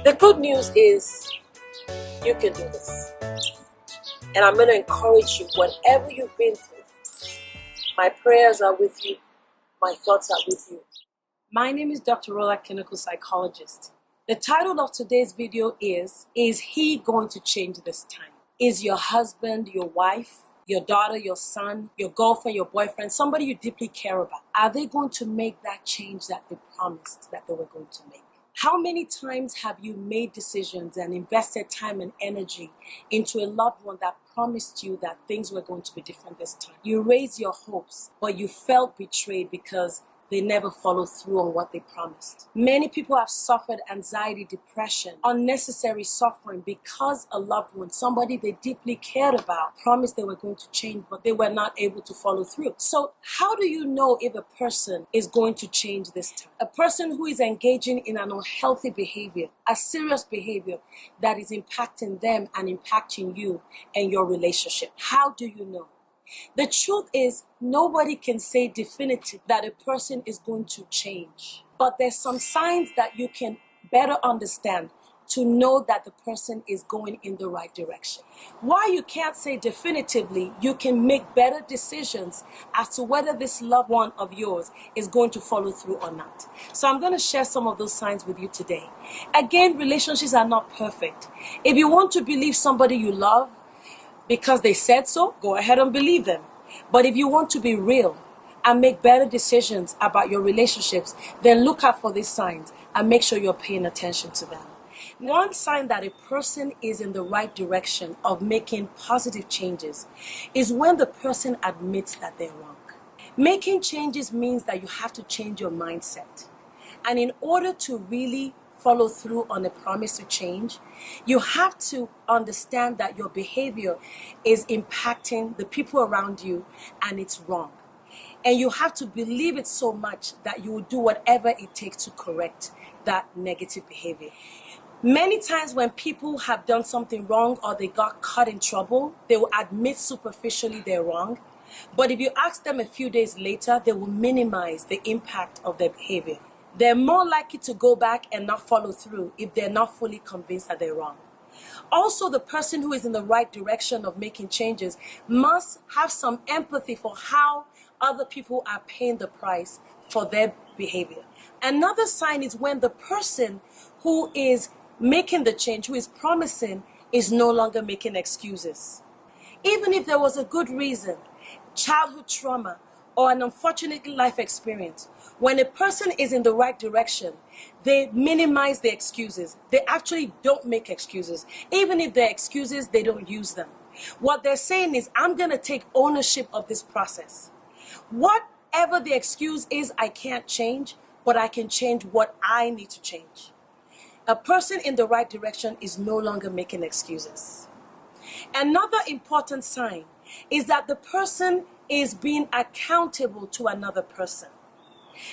The good news is you can do this. And I'm going to encourage you, whatever you've been through, my prayers are with you, my thoughts are with you. My name is Dr. Rola, clinical psychologist. The title of today's video is he going to change this time? Is your husband, your wife, your daughter, your son, your girlfriend, your boyfriend, somebody you deeply care about, are they going to make that change that they promised that they were going to make? How many times have you made decisions and invested time and energy into a loved one that promised you that things were going to be different this time? You raised your hopes, but you felt betrayed because they never followed through on what they promised. Many people have suffered anxiety, depression, unnecessary suffering because a loved one, somebody they deeply cared about, promised they were going to change, but they were not able to follow through. So how do you know if a person is going to change this time? A person who is engaging in an unhealthy behavior, a serious behavior that is impacting them and impacting you and your relationship. How do you know? The truth is, nobody can say definitive that a person is going to change. But there's some signs that you can better understand to know that the person is going in the right direction. While you can't say definitively, you can make better decisions as to whether this loved one of yours is going to follow through or not. So I'm going to share some of those signs with you today. Again, relationships are not perfect. If you want to believe somebody you love, because they said so, go ahead and believe them. But if you want to be real and make better decisions about your relationships, then look out for these signs and make sure you're paying attention to them. One sign that a person is in the right direction of making positive changes is when the person admits that they're wrong. Making changes means that you have to change your mindset. And in order to really follow through on a promise to change, you have to understand that your behavior is impacting the people around you and it's wrong. And you have to believe it so much that you will do whatever it takes to correct that negative behavior. Many times when people have done something wrong or they got caught in trouble, they will admit superficially they're wrong. But if you ask them a few days later, they will minimize the impact of their behavior. They're more likely to go back and not follow through if they're not fully convinced that they're wrong. Also, the person who is in the right direction of making changes must have some empathy for how other people are paying the price for their behavior. Another sign is when the person who is making the change, who is promising, is no longer making excuses. Even if there was a good reason, childhood trauma, or an unfortunate life experience, when a person is in the right direction, they minimize the excuses. They actually don't make excuses. Even if they're excuses, they don't use them. What they're saying is, I'm going to take ownership of this process. Whatever the excuse is, I can't change, but I can change what I need to change. A person in the right direction is no longer making excuses. Another important sign is that the person is being accountable to another person.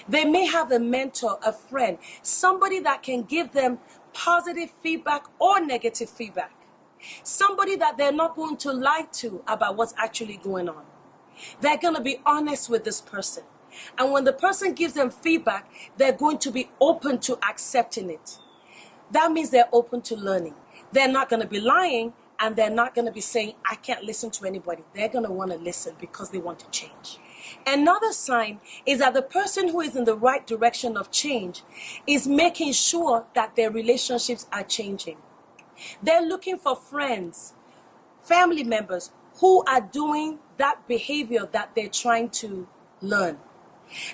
They may have a mentor, a friend, somebody that can give them positive feedback or negative feedback. Somebody that they're not going to lie to about what's actually going on. They're going to be honest with this person. And when the person gives them feedback, they're going to be open to accepting it. That means they're open to learning. They're not going to be lying. And they're not going to be saying, I can't listen to anybody. They're going to want to listen because they want to change. Another sign is that the person who is in the right direction of change is making sure that their relationships are changing. They're looking for friends, family members who are doing that behavior that they're trying to learn.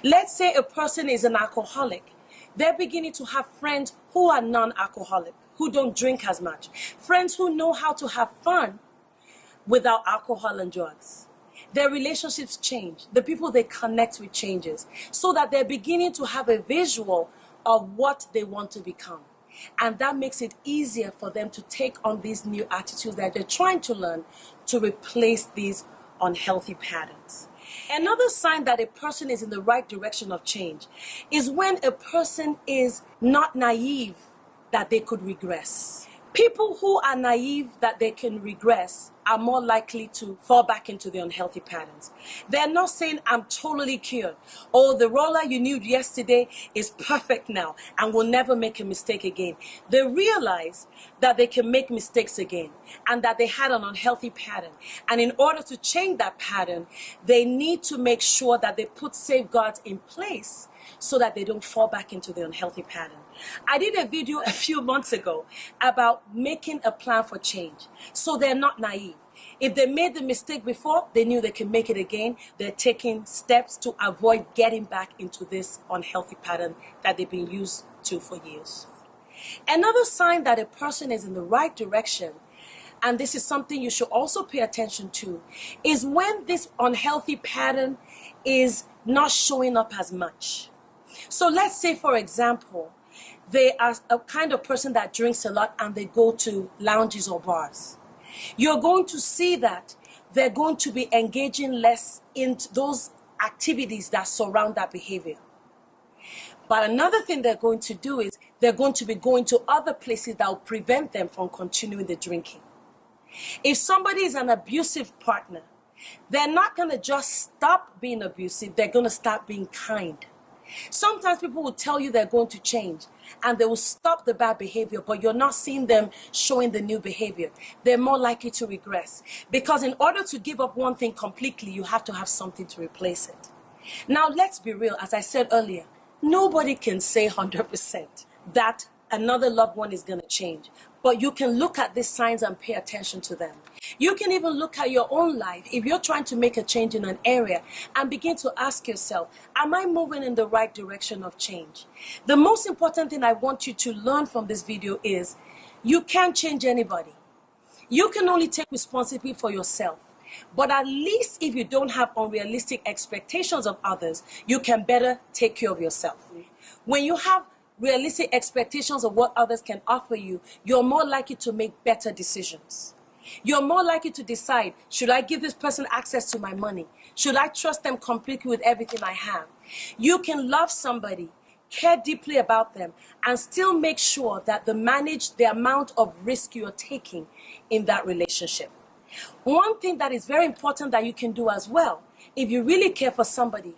Let's say a person is an alcoholic. They're beginning to have friends who are non-alcoholic, who don't drink as much. Friends who know how to have fun without alcohol and drugs. Their relationships change. The people they connect with changes. So that they're beginning to have a visual of what they want to become. And that makes it easier for them to take on these new attitudes that they're trying to learn to replace these unhealthy patterns. Another sign that a person is in the right direction of change is when a person is not naive that they could regress. People who are naive that they can regress are more likely to fall back into the unhealthy patterns. They're not saying, I'm totally cured. Oh, the Rola you knew yesterday is perfect now and will never make a mistake again. They realize that they can make mistakes again and that they had an unhealthy pattern. And in order to change that pattern, they need to make sure that they put safeguards in place so that they don't fall back into the unhealthy pattern. I did a video a few months ago about making a plan for change. So they're not naive. If they made the mistake before, they knew they can make it again. They're taking steps to avoid getting back into this unhealthy pattern that they've been used to for years. Another sign that a person is in the right direction, and this is something you should also pay attention to, is when this unhealthy pattern is not showing up as much. So let's say, for example, they are a kind of person that drinks a lot and they go to lounges or bars. You're going to see that they're going to be engaging less in those activities that surround that behavior. But another thing they're going to do is they're going to be going to other places that will prevent them from continuing the drinking. If somebody is an abusive partner, they're not going to just stop being abusive, they're going to start being kind. Sometimes people will tell you they're going to change and they will stop the bad behavior, but you're not seeing them showing the new behavior. They're more likely to regress because in order to give up one thing completely, you have to have something to replace it. Now, let's be real. As I said earlier, nobody can say 100% that another loved one is going to change, but you can look at these signs and pay attention to them. You can even look at your own life if you're trying to make a change in an area and begin to ask yourself, am I moving in the right direction of change? The most important thing I want you to learn from this video is you can't change anybody. You can only take responsibility for yourself. But at least if you don't have unrealistic expectations of others, you can better take care of yourself. When you have realistic expectations of what others can offer you, you're more likely to make better decisions. You're more likely to decide, should I give this person access to my money? Should I trust them completely with everything I have? You can love somebody, care deeply about them, and still make sure that they manage the amount of risk you're taking in that relationship. One thing that is very important that you can do as well, if you really care for somebody,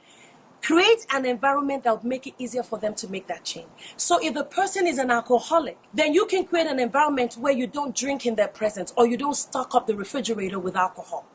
create an environment that will make it easier for them to make that change. So if the person is an alcoholic, then you can create an environment where you don't drink in their presence or you don't stock up the refrigerator with alcohol.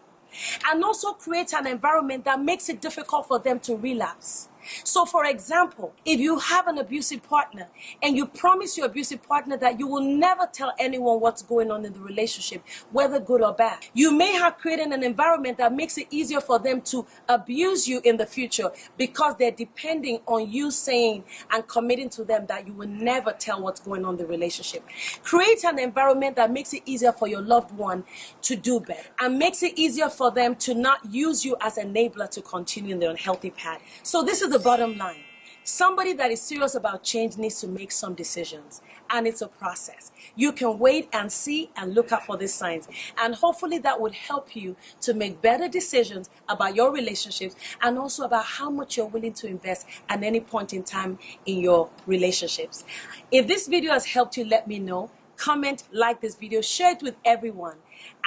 And also create an environment that makes it difficult for them to relapse. So for example, if you have an abusive partner and you promise your abusive partner that you will never tell anyone what's going on in the relationship, whether good or bad, you may have created an environment that makes it easier for them to abuse you in the future because they're depending on you saying and committing to them that you will never tell what's going on in the relationship. Create an environment that makes it easier for your loved one to do better and makes it easier for them to not use you as an enabler to continue in the unhealthy path. So this is the bottom line. Somebody that is serious about change needs to make some decisions, and it's a process. You can wait and see and look out for these signs, and hopefully that would help you to make better decisions about your relationships and also about how much you're willing to invest at any point in time in your relationships. If this video has helped you, let me know. Comment, like this video, share it with everyone,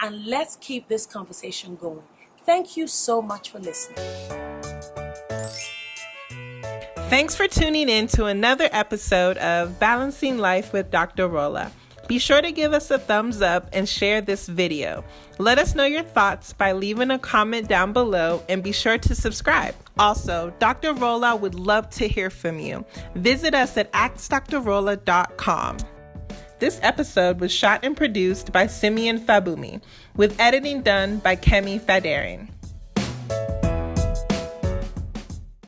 and let's keep this conversation going. Thank you so much for listening. Thanks for tuning in to another episode of Balancing Life with Dr. Rola. Be sure to give us a thumbs up and share this video. Let us know your thoughts by leaving a comment down below and be sure to subscribe. Also, Dr. Rola would love to hear from you. Visit us at ASKDRROLA.com. This episode was shot and produced by Simeon Fabumi, with editing done by Kemi Fadarin.